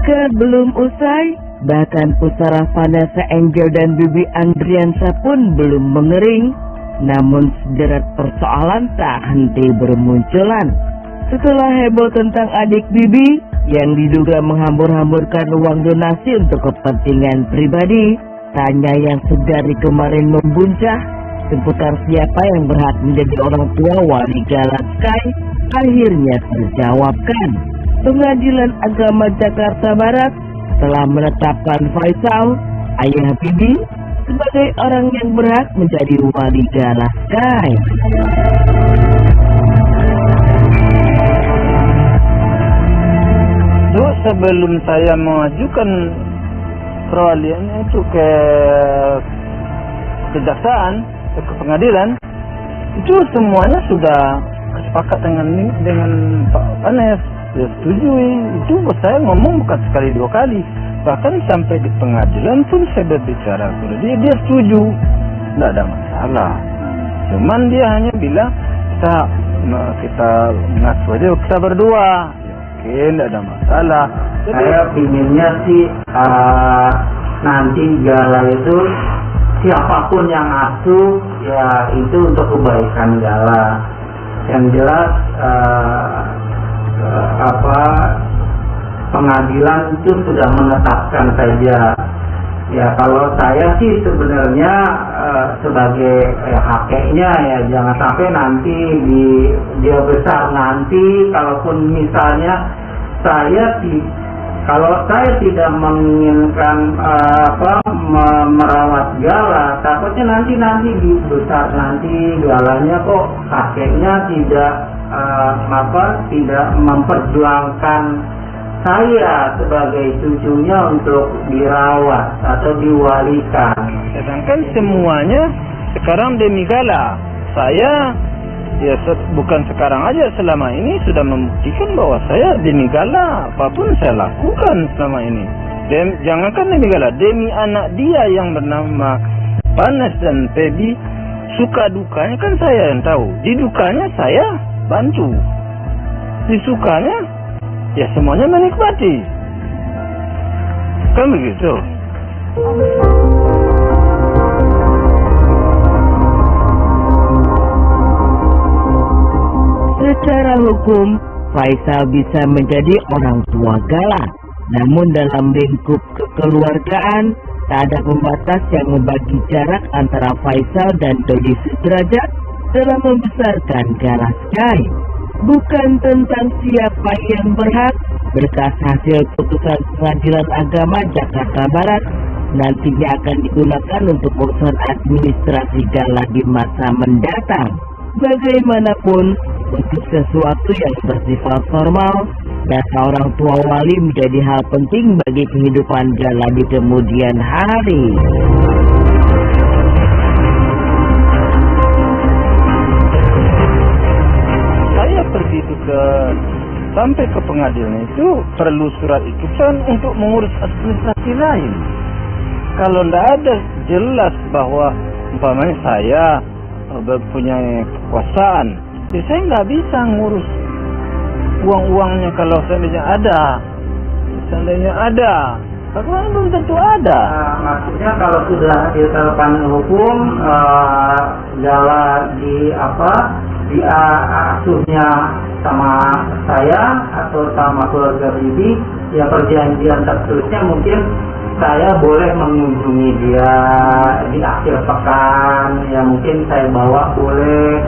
Akad belum usai, bahkan pusara Vanessa Angel dan Bibi Andriansa pun belum mengering. Namun sederet persoalan tak henti bermunculan. Setelah heboh tentang adik Bibi yang diduga menghambur-hamburkan uang donasi untuk kepentingan pribadi, tanya yang sedari kemarin membuncah seputar siapa yang berhak menjadi orang tua wali Gala Sky akhirnya terjawabkan. Pengadilan Agama Jakarta Barat telah menetapkan Faisal, ayah Bibi, sebagai orang yang berhak menjadi wali Gala Sky. Sebelum saya mengajukan perwaliannya itu ke kejaksaan, ke pengadilan, itu semuanya sudah sepakat dengan Pak Panes. Dia setuju. Itu saya ngomong bukan sekali dua kali, bahkan sampai di pengadilan pun saya berbicara kepada dia setuju, tidak ada masalah. Cuman dia hanya bilang kita ngaku aja, kita berdua. Oke, tidak ada masalah. Saya pinginnya sih nanti Gala itu siapapun yang asuh ya itu untuk kebaikan Gala. Yang jelas pengadilan itu sudah menetapkan saja. Ya kalau saya sih sebenarnya sebagai hakiknya ya jangan sampai nanti dia besar nanti, kalaupun misalnya kalau saya tidak menginginkan merawat Gala, takutnya nanti di besar nanti Galanya kok kakeknya tidak memperjuangkan saya sebagai cucunya untuk dirawat atau diwalikan. Sedangkan semuanya sekarang demi Gala. Saya ya bukan sekarang aja, selama ini sudah membuktikan bahwa saya demi Gala, apapun saya lakukan selama ini. Jangankan demi Gala, demi anak dia yang bernama Panas dan Feby, suka dukanya kan saya yang tahu. Di dukanya saya bantu, di sukanya ya semuanya menikmati, kan begitu. Secara hukum, Faisal bisa menjadi orang tua Gala. Namun dalam lingkup kekeluargaan, tak ada pembatas yang membagi jarak antara Faisal dan Dodi Sudrajat dalam membesarkan Gala Sky. Bukan tentang siapa yang berhak, berkas hasil putusan Pengadilan Agama Jakarta Barat nantinya akan digunakan untuk urusan administrasi Gala di masa mendatang. Bagaimanapun, untuk sesuatu yang bersifat formal, data orang tua wali menjadi hal penting bagi kehidupan Gala di kemudian hari. Saya pergi sampai ke pengadilan itu perlu surat ikutan untuk mengurus administrasi lain. Kalau tidak ada jelas bahwa umpamanya saya punya kekuasaan, ya saya nggak bisa ngurus uang-uangnya. Kalau seandainya ada, bagaimana belum tentu ada. Maksudnya kalau sudah ditetapkan hukum, Gala asuhnya sama saya atau sama keluarga Bibi, ya perjanjian tertulisnya mungkin saya boleh mengunjungi dia di akhir pekan, ya mungkin saya bawa boleh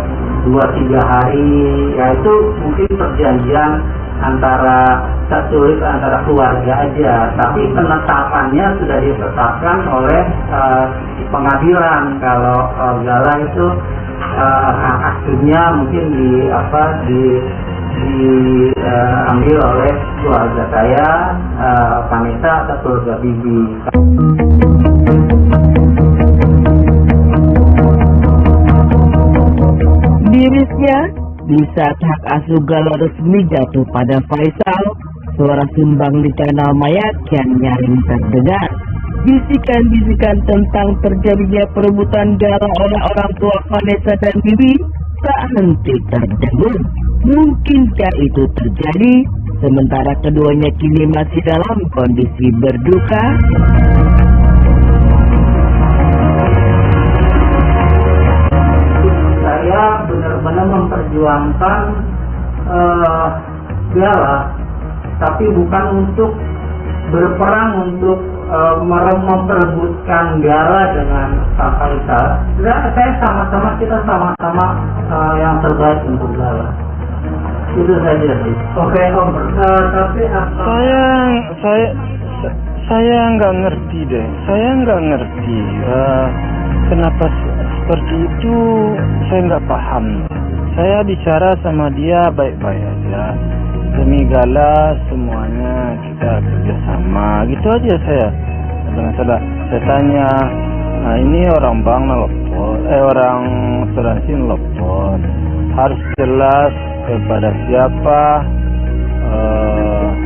2-3 hari, ya itu mungkin perjanjian antara tertulis antara keluarga aja, tapi penetapannya sudah ditetapkan oleh pengadilan. Kalau Gala itu hak asuhnya mungkin diambil oleh keluarga saya, Vanessa atau keluarga Bibi. Mirisnya, di saat hak asuh Gala resmi jatuh pada Faisal, suara sumbang di channel Maya kian nyaring terdengar. Bisikan-bisikan tentang terjadinya perebutan Gala oleh orang tua Vanessa dan Bibi tak henti terdengar. Mungkinkah itu terjadi sementara keduanya kini masih dalam kondisi berduka. Saya benar-benar memperjuangkan Gala, tapi bukan untuk berperang untuk memperebutkan Gala dengan Pak Faisal. Kita sama-sama yang terbaik untuk Gala. Itu saja sih. Oke Om. Tapi saya nggak ngerti deh. Saya nggak ngerti kenapa seperti itu. Saya nggak paham. Saya bicara sama dia baik-baik aja. Demi Gala semuanya kita kerjasama. Gitu aja saya. Ada masalah. Saya tanya, nah ini orang bank nelfon, orang asuransi nelfon. Harus jelas kepada siapa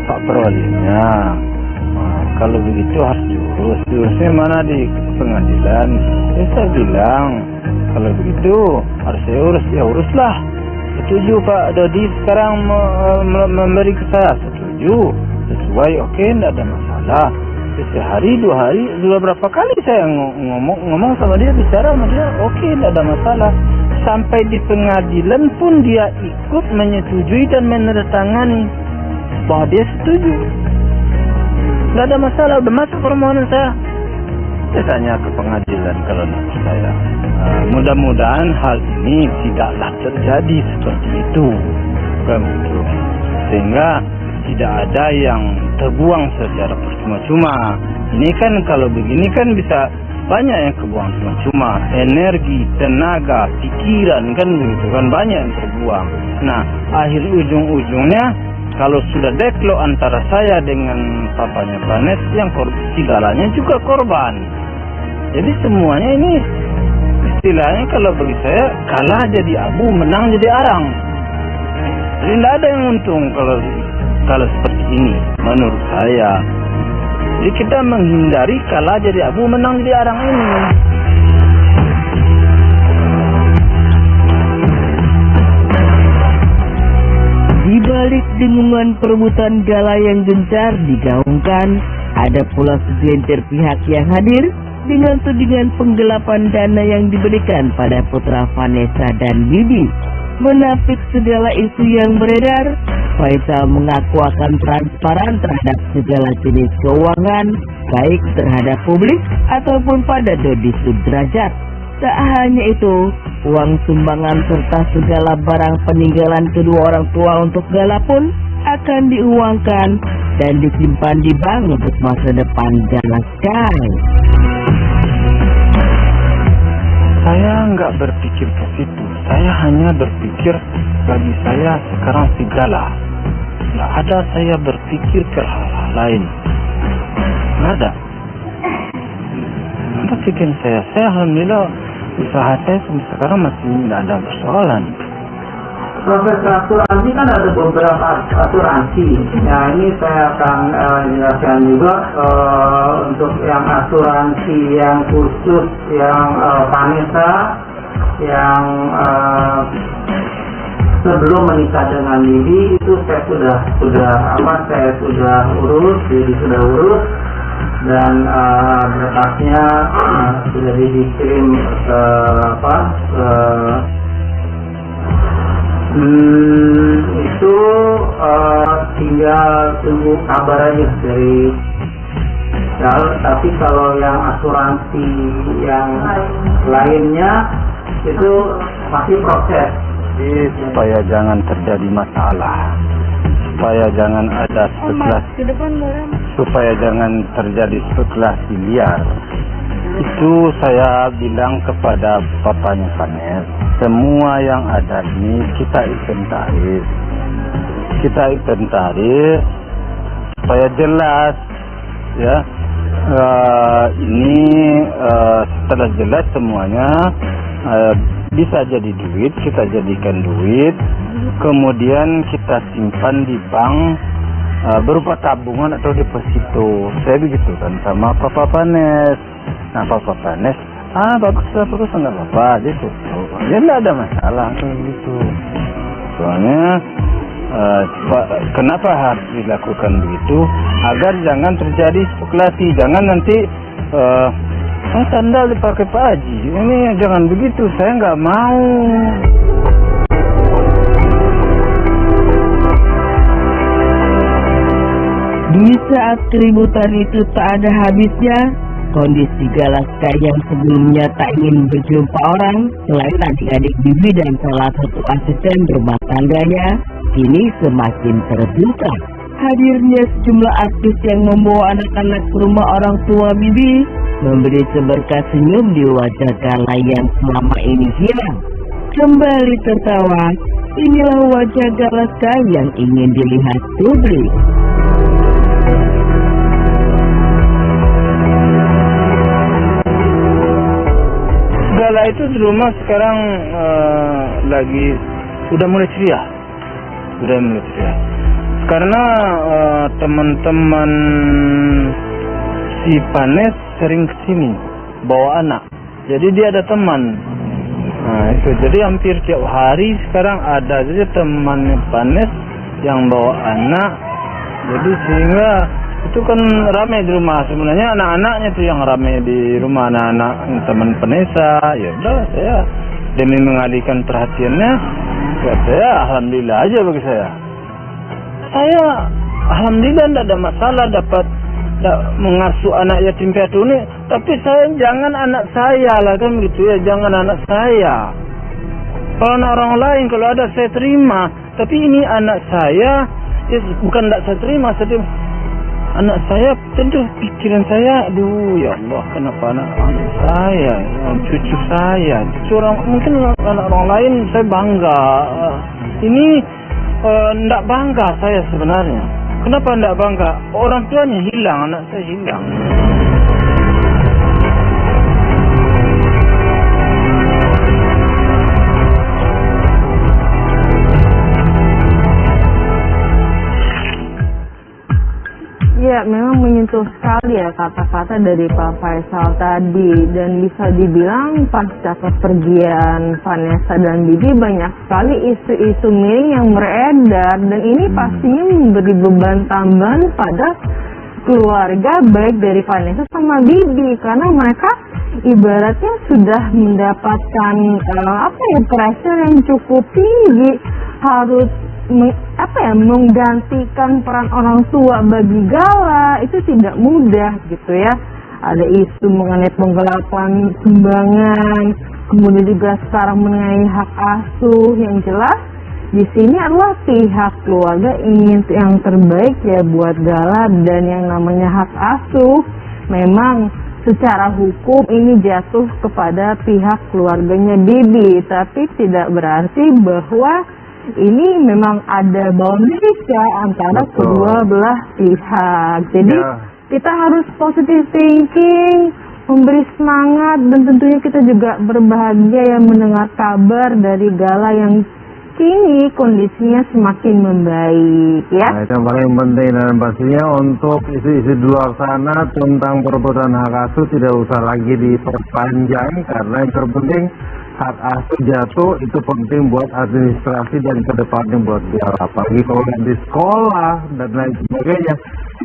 Pak Perwalinya. Kalau begitu harus diurusnya mana di pengadilan. Saya bilang kalau begitu harus saya urus, ya uruslah. Setuju Pak Dodi sekarang memberi ke saya, setuju, sesuai, oke, tidak ada masalah. Sehari, 2 hari, berapa kali saya ngomong sama dia, bicara sama dia, oke, tidak ada masalah. Sampai di pengadilan pun dia ikut menyetujui dan menandatangani bahwa dia setuju. Tidak ada masalah, udah masuk permohonan saya. Saya tanya ke pengadilan kalau tidak percaya. Mudah-mudahan hal ini tidaklah terjadi seperti itu, bukan begitu. Sehingga tidak ada yang terbuang secara percuma-cuma. Ini kan kalau begini kan bisa banyak yang kebuang cuma-cuma. Energi, tenaga, pikiran kan begitu kan banyak yang terbuang. Nah, akhir ujung-ujungnya kalau sudah deadlock antara saya dengan papanya Vanes, yang segalanya juga korban. Jadi semuanya ini istilahnya kalau bagi saya kalah jadi abu, menang jadi arang. Jadi tidak ada yang untung kalau seperti ini menurut saya. Jadi kita menghindari kalah jadi abu, menang jadi arang ini. Di balik dengungan perebutan Gala yang gencar digaungkan, ada pula segelintir pihak yang hadir dengan tudingan penggelapan dana yang diberikan pada putra Vanessa dan Bibi. Menapik segala isu yang beredar, Faisal mengaku akan transparan terhadap segala jenis keuangan, baik terhadap publik ataupun pada Dodi Sudrajat. Tak hanya itu, uang sumbangan serta segala barang peninggalan kedua orang tua untuk Gala pun akan diuangkan dan disimpan di bank untuk masa depan Gala Sky. Saya nggak berpikir ke situ. Saya hanya berpikir bagi saya sekarang si Gala. Nggak ada saya berpikir ke hal-hal lain. Nggak ada. Apa pikiran saya? Saya alhamdulillah usaha saya sampai sekarang masih tidak ada persoalan. Profesor, asuransi kan ada beberapa asuransi. Nah ini saya akan jelaskan juga untuk yang asuransi yang khusus yang Vanessa yang sebelum menikah dengan Bibi itu saya sudah urus, jadi sudah urus dan berkasnya sudah dikirim ke itu tinggal tunggu kabar aja dari tapi kalau yang asuransi yang lainnya itu masih proses. Jadi supaya jangan terjadi masalah, supaya jangan ada supaya jangan terjadi spekulasi liar. Itu saya bilang kepada papanya Vanes, semua yang ada ini kita inventaris supaya jelas ya. Ini setelah jelas semuanya bisa jadi duit, kita jadikan duit, kemudian kita simpan di bank berupa tabungan atau deposito. Saya begitu kan sama Papa Vanes. Nah Papa Vanes, bagus nggak apa-apa gitu. Ya nggak ada masalah gitu. Soalnya Kenapa harus dilakukan begitu? Agar jangan terjadi spekulasi, jangan nanti sandal dipakai Pak Haji. Ini jangan begitu, saya nggak mau. Di saat keributan itu tak ada habisnya, kondisi Galaska yang sebelumnya tak ingin berjumpa orang selain adik-adik Bibi dan salah satu asisten rumah tangganya, kini semakin terbuka. Hadirnya sejumlah artis yang membawa anak-anak ke rumah orang tua Bibi memberi seberkas senyum di wajah Gala yang selama ini hilang. Kembali tertawa, inilah wajah Galaska yang ingin dilihat publik. Gala itu di rumah sekarang lagi udah mulai ceria. Karena teman-teman si Panes sering kesini bawa anak. Jadi dia ada teman. Nah itu, jadi hampir tiap hari sekarang ada saja temannya Panes yang bawa anak. Jadi sehingga itu kan ramai di rumah. Sebenarnya anak-anaknya tuh yang ramai di rumah, anak-anak teman Vanessa. Ya udah, saya demi mengalihkan perhatiannya, buat saya alhamdulillah aja bagi saya. Saya alhamdulillah tidak ada masalah dapat mengasuh anak yatim piatu ini. Tapi saya jangan anak saya lah kan gitu ya, jangan anak saya. Kalau anak orang lain kalau ada saya terima, tapi ini anak saya, ya bukan tidak saya terima, anak saya tentu pikiran saya, aduh ya Allah, kenapa anak saya, cucu saya, cucu orang, mungkin anak orang lain saya bangga. Ini tidak bangga saya sebenarnya. Kenapa tidak bangga? Orang tuanya hilang, anak saya hilang. Ya, memang menyentuh sekali ya kata-kata dari Pak Faisal tadi, dan bisa dibilang pasca kepergian Vanessa dan Bibi banyak sekali isu-isu miring yang beredar, dan ini pastinya memberi beban tambahan pada keluarga baik dari Vanessa sama Bibi, karena mereka ibaratnya sudah mendapatkan pressure yang cukup tinggi, harus menggantikan peran orang tua bagi Gala itu tidak mudah gitu ya. Ada isu mengenai penggelapan sumbangan, kemudian juga sekarang mengenai hak asuh. Yang jelas di sini adalah pihak keluarga ingin yang terbaik ya buat Gala, dan yang namanya hak asuh memang secara hukum ini jatuh kepada pihak keluarganya Bibi, tapi tidak berarti bahwa ini memang ada boundaries ya antara kedua belah pihak. Jadi kita harus positive thinking, memberi semangat, dan tentunya kita juga berbahagia yang mendengar kabar dari Gala yang kini kondisinya semakin membaik ya. Nah, itu yang paling penting, dan pastinya untuk isu-isu di luar sana tentang perebutan hak asuh tidak usah lagi diperpanjang, karena yang terpenting hak asuh jatuh itu penting buat administrasi dan kedepannya buat dia, apalagi kalau di sekolah dan lain sebagainya,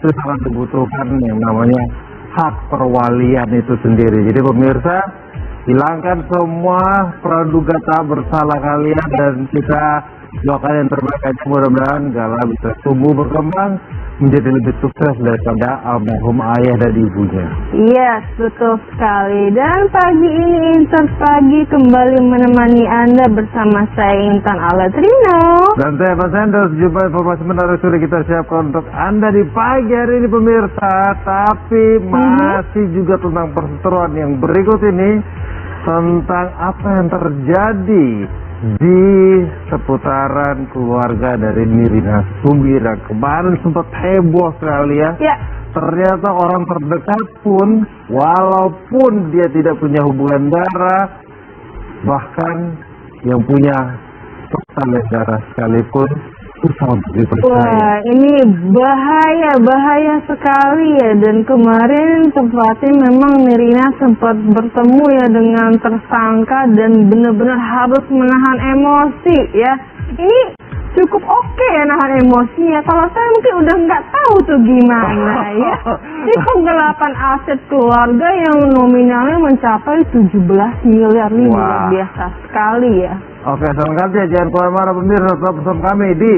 itu sangat dibutuhkan yang namanya hak perwalian itu sendiri. Jadi pemirsa, hilangkan semua praduga tak bersalah kalian, dan kita doakan yang terbaik aja, mudah-mudahan Gala bisa tumbuh berkembang menjadi lebih sukses daripada almarhum ayah dan ibunya. Yes, betul sekali. Dan pagi ini Inter Pagi kembali menemani Anda bersama saya Intan Alatrino. Dan saya Mas Hendra, sejumlah informasi menarik sudah kita siapkan untuk Anda di pagi hari ini pemirsa. Tapi masih juga tentang perseteruan yang berikut ini, tentang apa yang terjadi di seputaran keluarga dari Nirina Sumbira. Kemarin sempat heboh sekali ya. Ternyata orang terdekat pun, walaupun dia tidak punya hubungan darah, bahkan yang punya persalinan darah sekalipun, susah untuk dipercaya. Wah, ini bahaya sekali ya. Dan kemarin tempatnya memang Nirina sempat bertemu ya dengan tersangka dan benar-benar harus menahan emosi ya. Ini cukup oke ya nahan emosinya. Kalau saya mungkin udah nggak tahu tuh gimana ya. Ini penggelapan aset keluarga yang nominalnya mencapai 17 miliar nih, luar biasa sekali ya. Oke, selengkapnya jangan keluar-keluar pemirsa, tetap bersama kami di